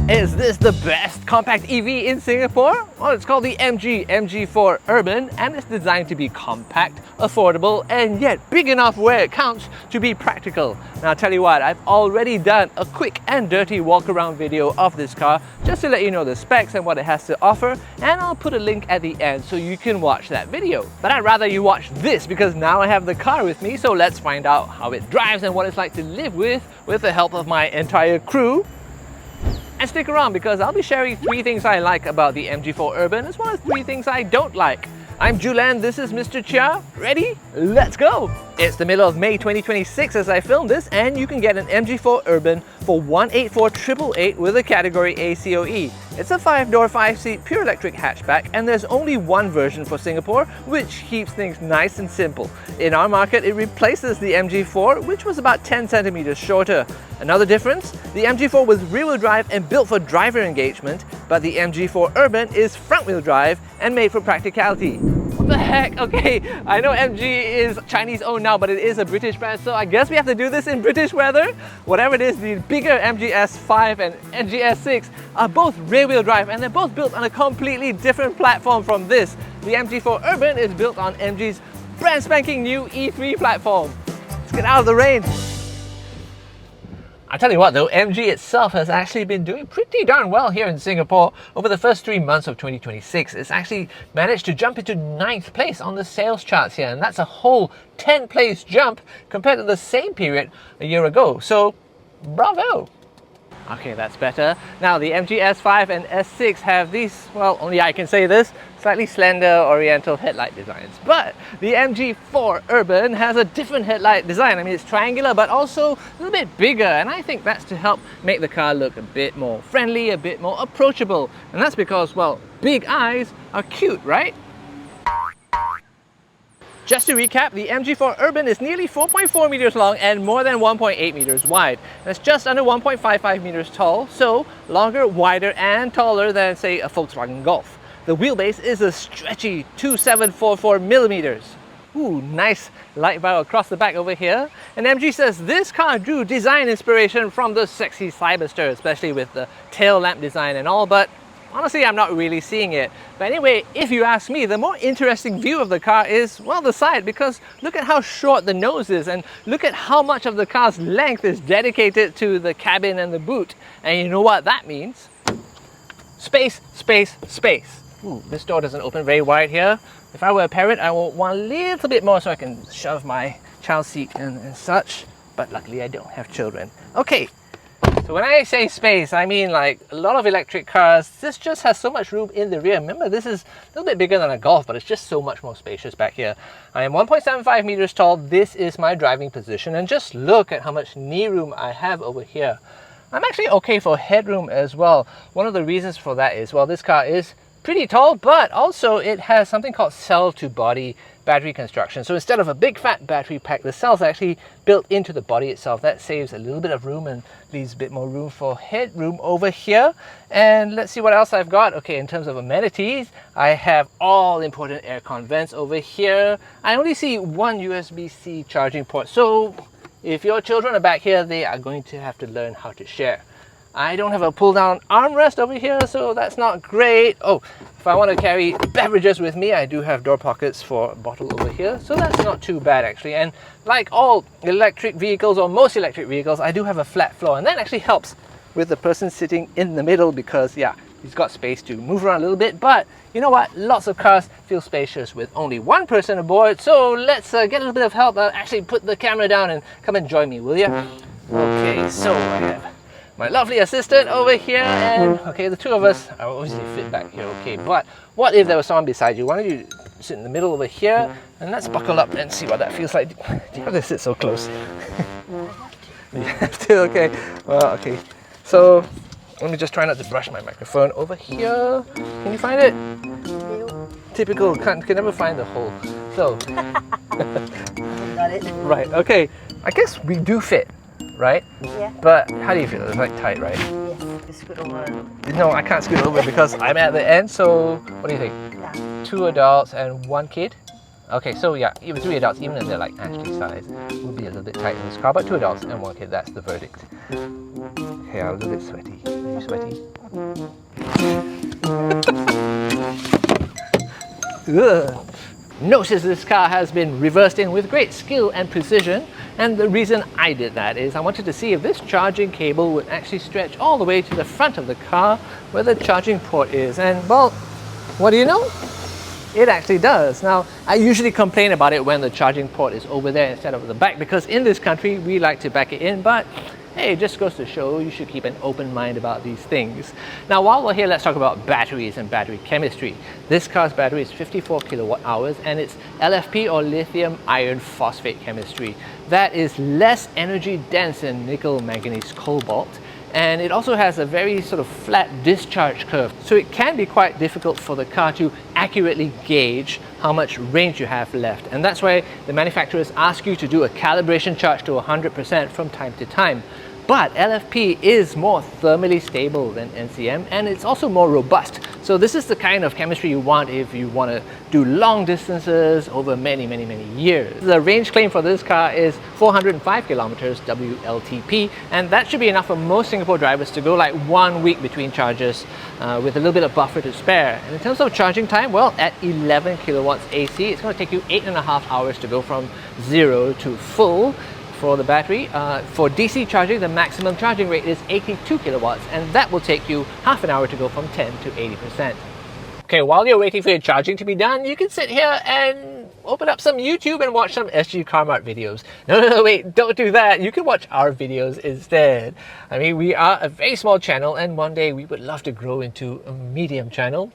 Is this the best compact EV in Singapore? Well, it's called the MG MG4 Urban and it's designed to be compact, affordable and yet big enough where it counts to be practical. Now I'll tell you what, I've already done a quick and dirty walk around video of this car just to let you know the specs and what it has to offer, and I'll put a link at the end so you can watch that video. But I'd rather you watch this because now I have the car with me, so let's find out how it drives and what it's like to live with the help of my entire crew. And stick around because I'll be sharing 3 things I like about the MG4 Urban as well as 3 things I don't like. I'm Ju-Len, this is MrChia. Ready? Let's go! It's the middle of May 2026 as I film this, and you can get an MG4 Urban for 184,888 with a Category A COE. It's a 5-door, 5-seat pure electric hatchback, and there's only one version for Singapore, which keeps things nice and simple. In our market, it replaces the MG4, which was about 10 centimeters shorter. Another difference, the MG4 was rear-wheel drive and built for driver engagement, but the MG4 Urban is front-wheel drive and made for practicality. What the heck? Okay, I know MG is Chinese owned now, but it is a British brand, so I guess we have to do this in British weather. Whatever it is, the bigger MG S5 and MG S6 are both rear-wheel drive and they're both built on a completely different platform from this. The MG4 Urban is built on MG's brand spanking new E3 platform. Let's get out of the rain. I tell you what though, MG itself has actually been doing pretty darn well here in Singapore. Over the first 3 months of 2026, it's actually managed to jump into 9th place on the sales charts here, and that's a whole 10-place jump compared to the same period a year ago. So, bravo! Okay, that's better. Now the MG S5 and S6 have these, well, only I can say this, slightly slender oriental headlight designs. But the MG4 Urban has a different headlight design. I mean, it's triangular but also a little bit bigger, and I think that's to help make the car look a bit more friendly, a bit more approachable. And that's because, well, big eyes are cute, right? Just to recap, the MG4 Urban is nearly 4.4 meters long and more than 1.8 meters wide. That's just under 1.55 meters tall, so longer, wider and taller than, say, a Volkswagen Golf. The wheelbase is a stretchy 2744 millimeters. Ooh, nice light bar across the back over here. And MG says this car drew design inspiration from the sexy Cyberster, especially with the tail lamp design and all, but honestly, I'm not really seeing it. But anyway, if you ask me, the more interesting view of the car is, well, the side, because look at how short the nose is and look at how much of the car's length is dedicated to the cabin and the boot. And you know what that means? Space, space, space. Ooh, this door doesn't open very wide here. If I were a parent, I would want a little bit more so I can shove my child seat and such. But luckily, I don't have children. Okay. So when I say space, I mean like a lot of electric cars, this just has so much room in the rear. Remember, this is a little bit bigger than a Golf, but it's just so much more spacious back here. I am 1.75 meters tall. This is my driving position, and just look at how much knee room I have over here. I'm actually okay for headroom as well. One of the reasons for that is, well, this car is pretty tall, but also it has something called cell-to-body battery construction. So instead of a big fat battery pack, the cells are actually built into the body itself. That saves a little bit of room and leaves a bit more room for headroom over here. And let's see what else I've got. Okay, in terms of amenities, I have all important aircon vents over here. I only see one USB-C charging port, so if your children are back here, they are going to have to learn how to share. I don't have a pull-down armrest over here, so that's not great. Oh, if I want to carry beverages with me, I do have door pockets for a bottle over here, so that's not too bad actually. And like all electric vehicles, or most electric vehicles, I do have a flat floor, and that actually helps with the person sitting in the middle because, yeah, he's got space to move around a little bit. But you know what? Lots of cars feel spacious with only one person aboard, so let's get a little bit of help. Actually put the camera down and come and join me, will you? Okay, so I have my lovely assistant over here, and okay, the two of us are obviously fit back here, okay, but what if there was someone beside you? Why don't you sit in the middle over here, and let's buckle up and see what that feels like. Do you have to sit so close? You have to, okay. Well, okay. So, let me just try not to brush my microphone over here. Can you find it? Typical, can never find the hole. So, got it. Right, okay. I guess we do fit. Right? Yeah. But how do you feel? It's like tight, right? Yes, you scoot over. No, I can't scoot over because I'm at the end, so what do you think? Yeah. 2 adults and 1 kid? Okay, so yeah, even 3 adults, even if they're like Ashley's size, would be a little bit tight in this car, but 2 adults and 1 kid, that's the verdict. Okay, I'm a little bit sweaty. too sweaty. Ugh. Notice this car has been reversed in with great skill and precision, and the reason I did that is I wanted to see if this charging cable would actually stretch all the way to the front of the car where the charging port is, and well, what do you know? It actually does. Now, I usually complain about it when the charging port is over there instead of the back, because in this country we like to back it in, but hey, it just goes to show you should keep an open mind about these things. Now, while we're here, let's talk about batteries and battery chemistry. This car's battery is 54 kilowatt hours and it's LFP or lithium iron phosphate chemistry. That is less energy dense than nickel, manganese, cobalt. And it also has a very sort of flat discharge curve. So it can be quite difficult for the car to accurately gauge how much range you have left. And that's why the manufacturers ask you to do a calibration charge to 100% from time to time. But LFP is more thermally stable than NCM, and it's also more robust. So this is the kind of chemistry you want if you want to do long distances over many years. The range claim for this car is 405 kilometers WLTP, and that should be enough for most Singapore drivers to go like 1 week between charges with a little bit of buffer to spare. And in terms of charging time, well, at 11 kilowatts AC, it's going to take you 8.5 hours to go from 0 to full. For the battery, for DC charging, the maximum charging rate is 82 kilowatts, and that will take you half an hour to go from 10 to 80%. Okay, while you're waiting for your charging to be done, you can sit here and open up some YouTube and watch some SG CarMart videos. No, wait, don't do that. You can watch our videos instead. I mean, we are a very small channel, and one day we would love to grow into a medium channel.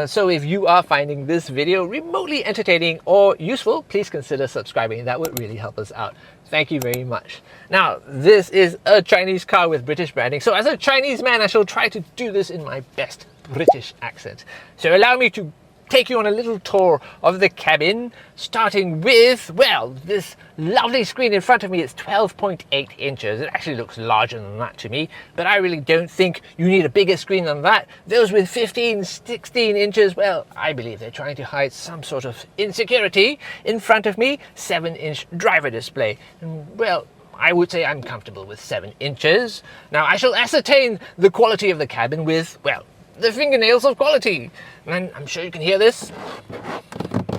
So if you are finding this video remotely entertaining or useful, please consider subscribing. That would really help us out. Thank you very much. Now, this is a Chinese car with British branding. So as a Chinese man, I shall try to do this in my best British accent. So allow me to take you on a little tour of the cabin, starting with, well, this lovely screen in front of me. It's 12.8 inches. It actually looks larger than that to me, but I really don't think you need a bigger screen than that. Those with 15, 16 inches, well, I believe they're trying to hide some sort of insecurity. In front of me, 7-inch driver display. And, well, I would say I'm comfortable with 7 inches. Now, I shall ascertain the quality of the cabin with, well, the fingernails of quality. And I'm sure you can hear this.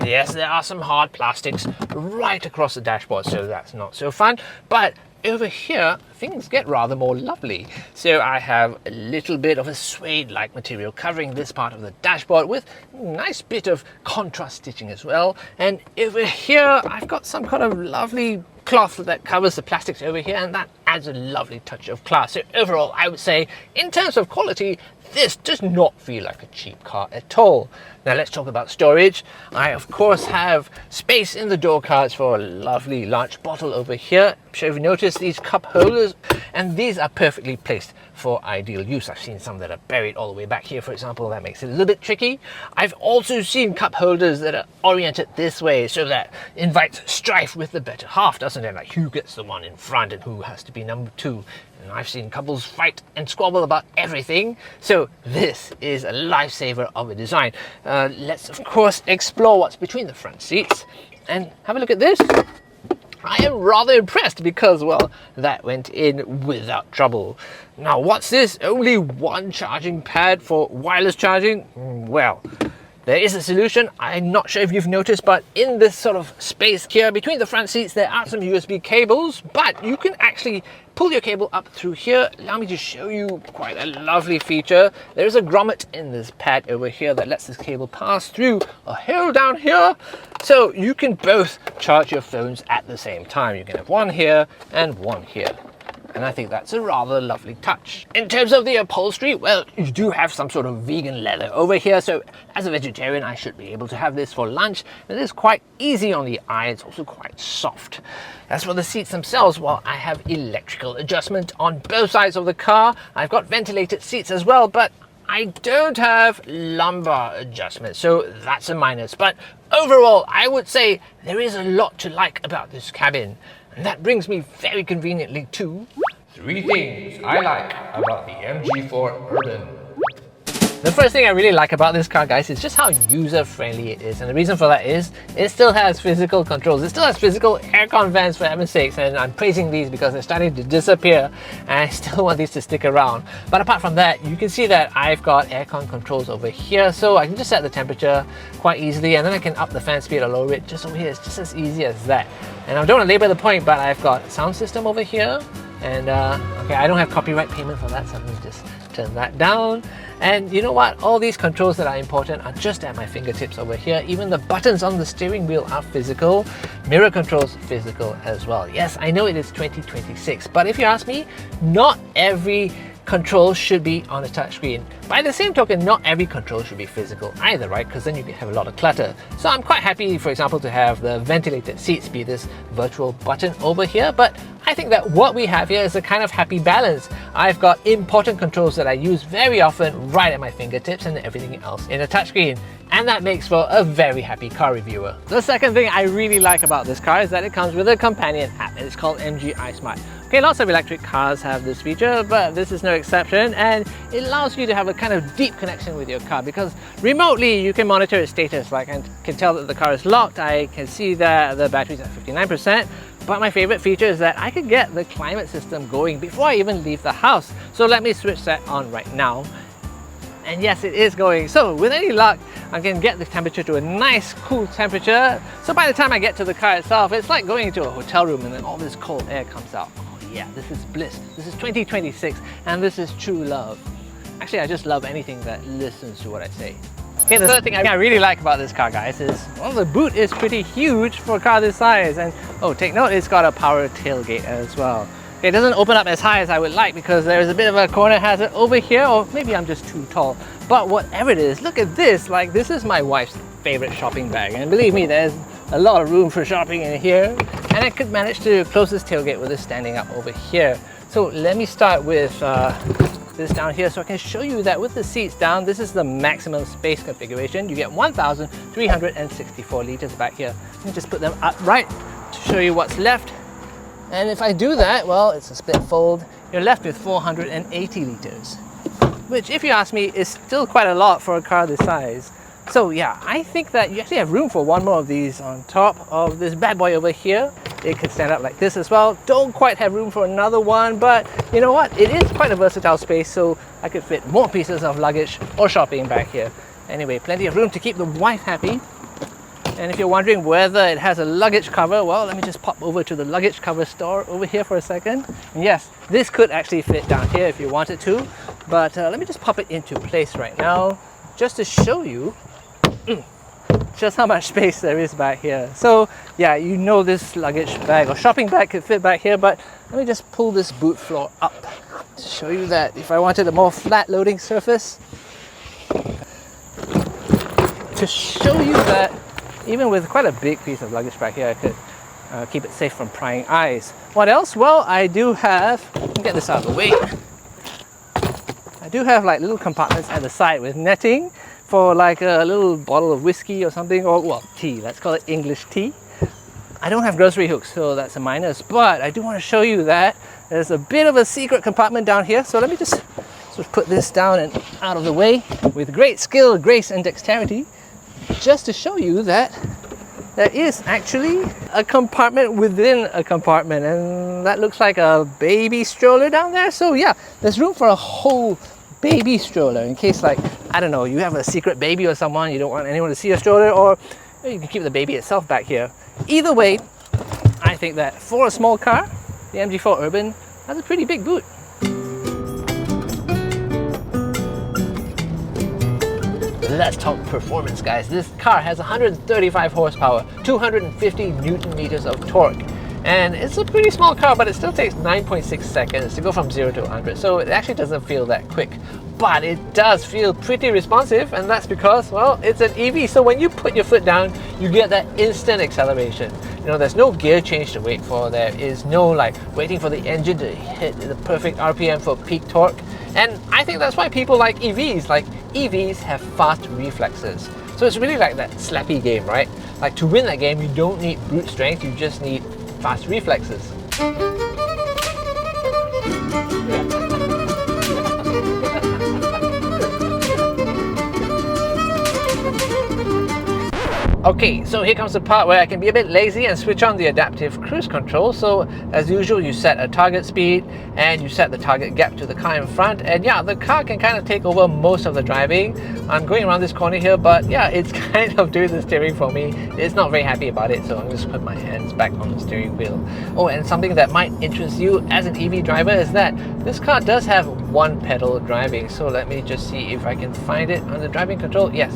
Yes, there are some hard plastics right across the dashboard, so that's not so fun. But over here, things get rather more lovely. So I have a little bit of a suede-like material covering this part of the dashboard with a nice bit of contrast stitching as well. And over here, I've got some kind of lovely cloth that covers the plastics over here, and that adds a lovely touch of class. So overall, I would say, in terms of quality, this does not feel like a cheap car at all. Now let's talk about storage. I of course have space in the door cards for a lovely large bottle over here. I'm sure you've noticed these cup holders, and these are perfectly placed for ideal use. I've seen some that are buried all the way back here, for example. That makes it a little bit tricky. I've also seen cup holders that are oriented this way, so that invites strife with the better half, doesn't it? Like who gets the one in front and who has to be number two. And I've seen couples fight and squabble about everything. So this is a lifesaver of a design. Let's of course explore what's between the front seats and have a look at this. I am rather impressed because, well, that went in without trouble. Now, what's this? Only one charging pad for wireless charging? Well, there is a solution. I'm not sure if you've noticed, but in this sort of space here between the front seats, there are some USB cables, but you can actually pull your cable up through here. Allow me to show you quite a lovely feature. There is a grommet in this pad over here that lets this cable pass through a hole down here. So you can both charge your phones at the same time. You can have one here and one here. And I think that's a rather lovely touch. In terms of the upholstery, well, you do have some sort of vegan leather over here, so as a vegetarian I should be able to have this for lunch. It is quite easy on the eye, it's also quite soft. As for the seats themselves, well, I have electrical adjustment on both sides of the car. I've got ventilated seats as well, but I don't have lumbar adjustment, so that's a minus. But overall, I would say there is a lot to like about this cabin. And that brings me very conveniently to 3 things I like about the MG4 Urban. The first thing I really like about this car, guys, is just how user-friendly it is. And the reason for that is it still has physical controls. It still has physical aircon vents, for heaven's sakes, and I'm praising these because they're starting to disappear and I still want these to stick around. But apart from that, you can see that I've got aircon controls over here, so I can just set the temperature quite easily, and then I can up the fan speed or lower it just over here. It's just as easy as that. And I don't want to labor the point, but I've got sound system over here, and okay, I don't have copyright payment for that, so let me just turn that down. And you know what? All these controls that are important are just at my fingertips over here. Even the buttons on the steering wheel are physical. Mirror controls physical as well. Yes, I know it is 2026, but if you ask me, not every control should be on a touchscreen. By the same token, not every control should be physical either, right? Because then you can have a lot of clutter. So I'm quite happy, for example, to have the ventilated seats be this virtual button over here, but I think that what we have here is a kind of happy balance. I've got important controls that I use very often right at my fingertips and everything else in a touchscreen. And that makes for a very happy car reviewer. The second thing I really like about this car is that it comes with a companion app, and it's called MG iSmart. Okay, lots of electric cars have this feature, but this is no exception, and it allows you to have a kind of deep connection with your car because remotely you can monitor its status. Like I can tell that the car is locked, I can see that the battery's at 59%, but my favorite feature is that I can get the climate system going before I even leave the house. So let me switch that on right now. And yes, it is going. So with any luck, I can get the temperature to a nice cool temperature. So by the time I get to the car itself, it's like going into a hotel room and then all this cold air comes out. Oh yeah, this is bliss. This is 2026 and this is true love. Actually, I just love anything that listens to what I say. Okay, the third thing I really like about this car, guys, is, well, the boot is pretty huge for a car this size. And oh, take note, it's got a power tailgate as well. It doesn't open up as high as I would like because there's a bit of a corner hazard over here, or maybe I'm just too tall. But whatever it is, look at this. Like, this is my wife's favorite shopping bag, and believe me, there's a lot of room for shopping in here. And I could manage to close this tailgate with this standing up over here. So let me start with this down here so I can show you that with the seats down, this is the maximum space configuration. You get 1,364 liters back here. Let me just put them upright to show you what's left. And if I do that, well, it's a split fold, you're left with 480 liters, which, if you ask me, is still quite a lot for a car this size. So yeah, I think that you actually have room for one more of these on top of this bad boy over here. It could stand up like this as well. Don't quite have room for another one, but you know what? It is quite a versatile space, so I could fit more pieces of luggage or shopping back here. Anyway, plenty of room to keep the wife happy. And if you're wondering whether it has a luggage cover, well, let me just pop over to the luggage cover store over here for a second. And yes, this could actually fit down here if you wanted to, but let me just pop it into place right now, just to show you just how much space there is back here. So yeah, you know this luggage bag or shopping bag could fit back here, but let me just pull this boot floor up to show you that if I wanted a more flat loading surface, to show you that even with quite a big piece of luggage back here, I could keep it safe from prying eyes. What else? Well, I do have, let me get this out of the way. I do have like little compartments at the side with netting for like a little bottle of whiskey or something, or well, tea, let's call it English tea. I don't have grocery hooks, so that's a minus, but I do want to show you that there's a bit of a secret compartment down here. So let me just sort of put this down and out of the way with great skill, grace and dexterity, just to show you that there is actually a compartment within a compartment, and that looks like a baby stroller down there. So yeah, there's room for a whole baby stroller in case, like, I don't know, you have a secret baby or someone, you don't want anyone to see your stroller, or you can keep the baby itself back here. Either way, I think that for a small car, the MG4 Urban has a pretty big boot. Let's talk performance, guys. This car has 135 horsepower, 250 Newton meters of torque. And it's a pretty small car, but it still takes 9.6 seconds to go from 0 to 100. So it actually doesn't feel that quick. But it does feel pretty responsive, and that's because, well, it's an EV. So when you put your foot down, you get that instant acceleration. You know, there's no gear change to wait for. There is no like waiting for the engine to hit the perfect RPM for peak torque. And I think that's why people like EVs. Like, EVs have fast reflexes. So it's really like that slappy game, right? Like, to win that game, you don't need brute strength, you just need fast reflexes. Okay, so here comes the part where I can be a bit lazy and switch on the adaptive cruise control. So as usual, you set a target speed and you set the target gap to the car in front, and yeah, the car can kind of take over most of the driving. I'm going around this corner here, but yeah, it's kind of doing the steering for me. It's not very happy about it, so I'm just put my hands back on the steering wheel. Oh, and something that might interest you as an EV driver is that this car does have one pedal driving. So let me just see if I can find it on the driving control. Yes,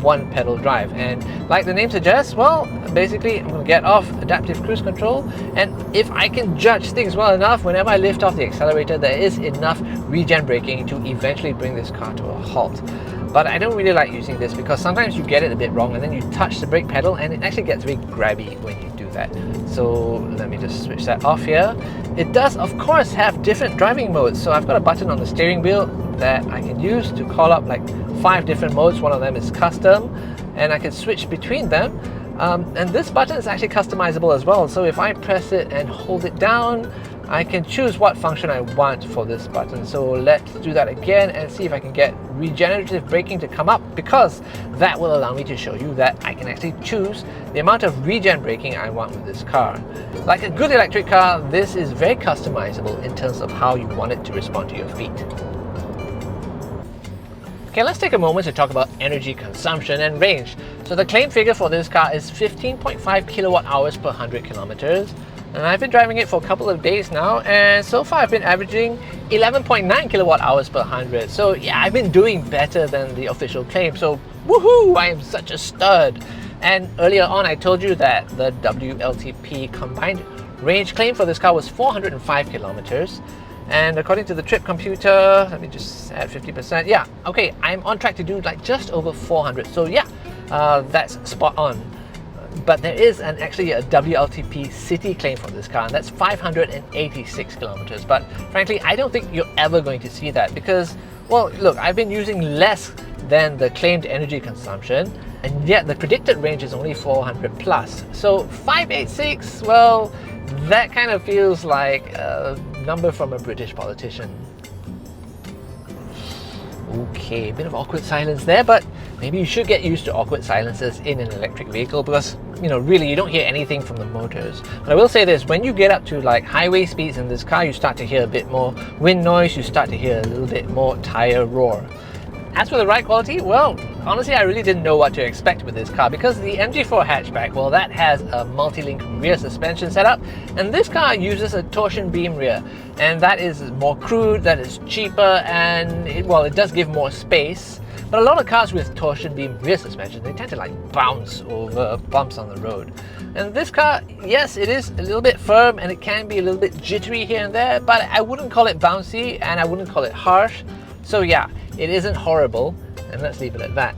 one pedal drive, and like the name suggests, well, basically I'm going to get off adaptive cruise control, and if I can judge things well enough, whenever I lift off the accelerator, there is enough regen braking to eventually bring this car to a halt. But I don't really like using this because sometimes you get it a bit wrong and then you touch the brake pedal and it actually gets very grabby when you do that. So let me just switch that off here. It does of course have different driving modes, so I've got a button on the steering wheel that I can use to call up like 5 different modes. One of them is custom, and I can switch between them. And this button is actually customizable as well, so if I press it and hold it down, I can choose what function I want for this button. So let's do that again and see if I can get regenerative braking to come up, because that will allow me to show you that I can actually choose the amount of regen braking I want with this car. Like a good electric car, this is very customizable in terms of how you want it to respond to your feet. Okay, let's take a moment to talk about energy consumption and range. So the claim figure for this car is 15.5 kilowatt hours per 100 kilometers. And I've been driving it for a couple of days now, and so far I've been averaging 11.9 kilowatt hours per 100. So yeah, I've been doing better than the official claim. So woohoo, I am such a stud. And earlier on I told you that the WLTP combined range claim for this car was 405 kilometers. And according to the trip computer, let me just add 50%. Yeah, okay, I'm on track to do like just over 400. So yeah, that's spot on. But there is actually a WLTP city claim for this car, and that's 586 kilometers. But frankly, I don't think you're ever going to see that because, well, look, I've been using less than the claimed energy consumption, and yet the predicted range is only 400 plus. So 586, well, that kind of feels like a number from a British politician. Okay, a bit of awkward silence there, but maybe you should get used to awkward silences in an electric vehicle because, you know, really you don't hear anything from the motors. But I will say this, when you get up to like highway speeds in this car, you start to hear a bit more wind noise, you start to hear a little bit more tire roar. As for the ride quality, well, honestly, I really didn't know what to expect with this car because the MG4 hatchback, well, that has a multi-link rear suspension setup, and this car uses a torsion beam rear, and that is more crude, that is cheaper, and it does give more space. But a lot of cars with torsion beam rear suspension, they tend to like bounce over bumps on the road. And this car, yes, it is a little bit firm and it can be a little bit jittery here and there, but I wouldn't call it bouncy and I wouldn't call it harsh. So yeah, it isn't horrible, and let's leave it at that.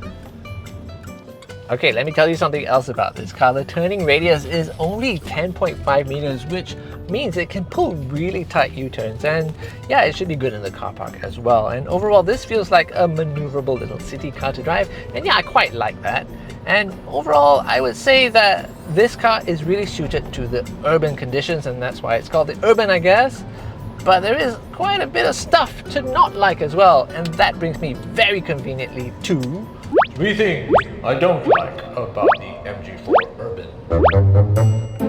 Okay, let me tell you something else about this car. The turning radius is only 10.5 meters, which means it can pull really tight U-turns, and yeah, it should be good in the car park as well. And overall, this feels like a maneuverable little city car to drive, and yeah, I quite like that. And overall, I would say that this car is really suited to the urban conditions, and that's why it's called the Urban, I guess. But there is quite a bit of stuff to not like as well, and that brings me very conveniently to 3 things I don't like about the MG4 Urban.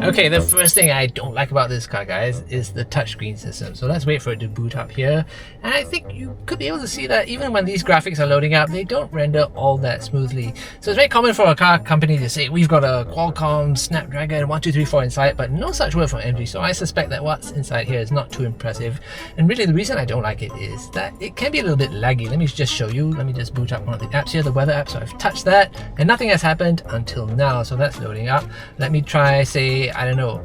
Okay, the first thing I don't like about this car, guys, is the touchscreen system. So let's wait for it to boot up here. And I think you could be able to see that even when these graphics are loading up, they don't render all that smoothly. So it's very common for a car company to say, we've got a Qualcomm Snapdragon 1234 inside, but no such word from MG. So I suspect that what's inside here is not too impressive. And really the reason I don't like it is that it can be a little bit laggy. Let me just show you. Let me just boot up one of the apps here, the weather app. So I've touched that and nothing has happened until now. So that's loading up. Let me try, say, I don't know,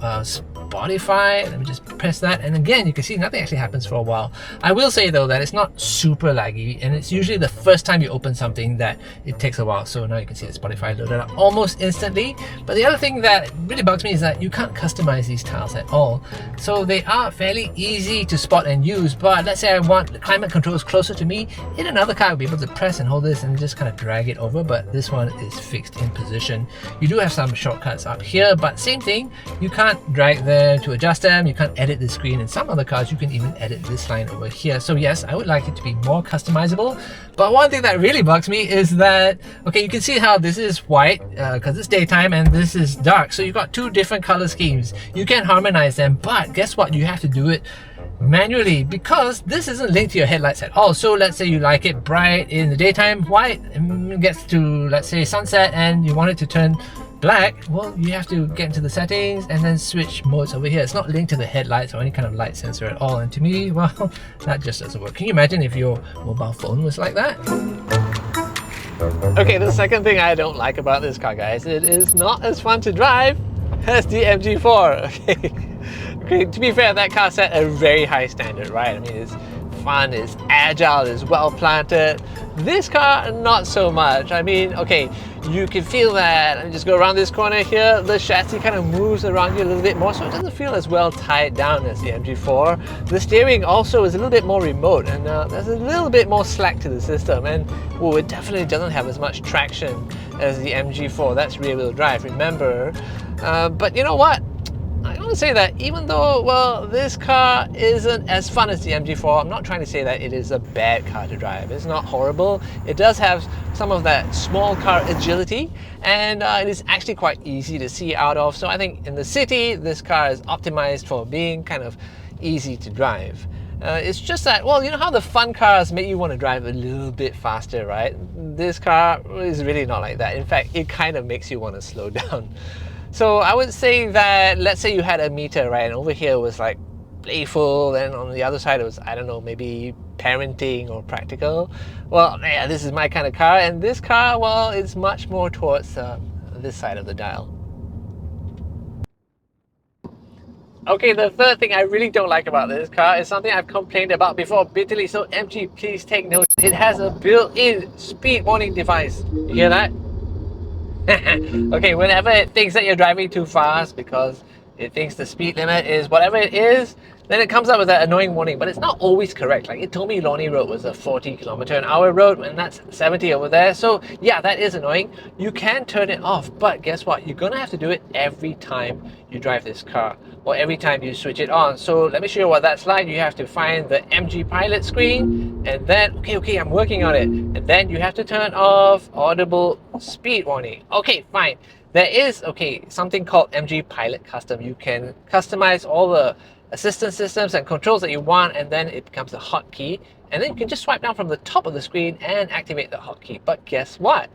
Spotify. Let me just press that, and again you can see nothing actually happens for a while. I will say though that it's not super laggy, and it's usually the first time you open something that it takes a while. So now you can see the Spotify loaded up almost instantly. But the other thing that really bugs me is that you can't customize these tiles at all. So they are fairly easy to spot and use, but let's say I want the climate controls closer to me. In another car, I'll be able to press and hold this and just kind of drag it over, but this one is fixed in position. You do have some shortcuts up here, but same thing, you can't drag them them, to adjust them. You can't edit the screen. In some other cars, you can even edit this line over here. So yes, I would like it to be more customizable. But one thing that really bugs me is that, okay, you can see how this is white because it's daytime and this is dark. So you've got two different color schemes. You can harmonize them, but guess what? You have to do it manually because this isn't linked to your headlights at all. So let's say you like it bright in the daytime, white gets to, let's say, sunset, and you want it to turn black. Well, you have to get into the settings and then switch modes over here. It's not linked to the headlights or any kind of light sensor at all, and to me, well, that just doesn't work. Can you imagine if your mobile phone was like that? Okay, the second thing I don't like about this car, guys, it is not as fun to drive as the MG4. Okay, to be fair, that car set a very high standard, right? I mean, it's fun, it's agile, it's well planted. This car, not so much. I mean, okay, you can feel that. Let me just go around this corner here. The chassis kind of moves around you a little bit more, so it doesn't feel as well tied down as the MG4. The steering also is a little bit more remote, and there's a little bit more slack to the system, and oh, it definitely doesn't have as much traction as the MG4. That's rear-wheel drive, remember. But you know what? I want to say that even though, well, this car isn't as fun as the MG4, I'm not trying to say that it is a bad car to drive. It's not horrible. It does have some of that small car agility, and it is actually quite easy to see out of. So I think in the city, this car is optimized for being kind of easy to drive. It's just that, well, you know how the fun cars make you want to drive a little bit faster, right? This car is really not like that. In fact, it kind of makes you want to slow down. So I would say that, let's say you had a meter, right, and over here was like playful, and on the other side it was, I don't know, maybe parenting or practical. Well, yeah, this is my kind of car, and this car, well, it's much more towards this side of the dial. Okay, the third thing I really don't like about this car is something I've complained about before bitterly, so MG, please take note. It has a built-in speed warning device. You hear that? Okay, whenever it thinks that you're driving too fast because it thinks the speed limit is whatever it is, then it comes up with that annoying warning, but it's not always correct. Like, it told me Lonnie Road was a 40km/h road, and that's 70 over there. So yeah, that is annoying. You can turn it off, but guess what? You're gonna have to do it every time you drive this car, or every time you switch it on. So let me show you what that's like. You have to find the MG Pilot screen, and then, okay, I'm working on it. And then you have to turn off audible speed warning. Okay, fine. There is, okay, something called MG Pilot Custom. You can customize all the assistance systems and controls that you want, and then it becomes a hotkey. And then you can just swipe down from the top of the screen and activate the hotkey. But guess what?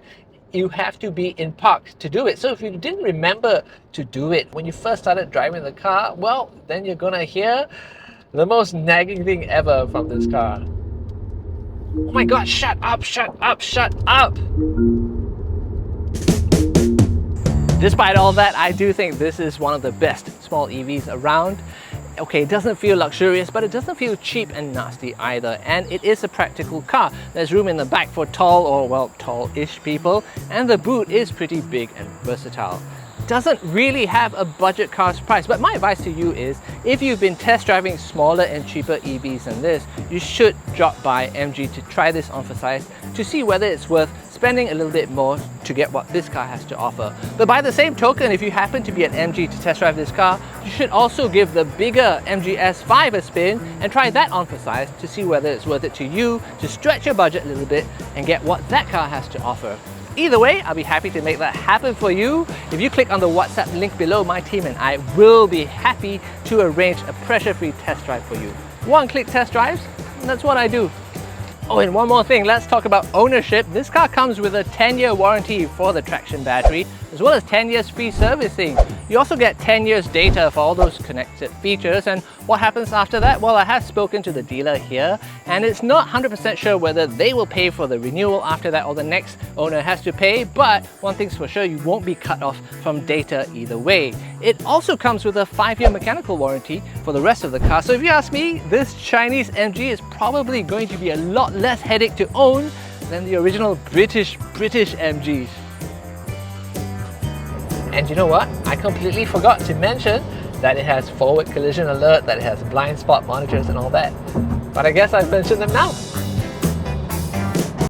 You have to be in park to do it. So if you didn't remember to do it when you first started driving the car, well, then you're gonna hear the most nagging thing ever from this car. Oh my god, shut up, shut up, shut up! Despite all that, I do think this is one of the best small EVs around. Okay, it doesn't feel luxurious, but it doesn't feel cheap and nasty either. And it is a practical car. There's room in the back for tall, or well, tall-ish people. And the boot is pretty big and versatile. Doesn't really have a budget car's price, but my advice to you is, if you've been test driving smaller and cheaper EVs than this, you should drop by MG to try this on for size to see whether it's worth spending a little bit more to get what this car has to offer. But by the same token, if you happen to be at MG to test drive this car, you should also give the bigger MG S5 a spin and try that on for size to see whether it's worth it to you to stretch your budget a little bit and get what that car has to offer. Either way, I'll be happy to make that happen for you. If you click on the WhatsApp link below, my team and I will be happy to arrange a pressure-free test drive for you. One-click test drives, and that's what I do. Oh, and one more thing, let's talk about ownership. This car comes with a 10-year warranty for the traction battery, as well as 10 years free servicing. You also get 10 years data for all those connected features, and what happens after that? Well, I have spoken to the dealer here, and it's not 100% sure whether they will pay for the renewal after that or the next owner has to pay, but one thing's for sure, you won't be cut off from data either way. It also comes with a 5-year mechanical warranty for the rest of the car, so if you ask me, this Chinese MG is probably going to be a lot less headache to own than the original British MGs. And you know what? I completely forgot to mention that it has forward collision alert, that it has blind spot monitors and all that. But I guess I've mentioned them now.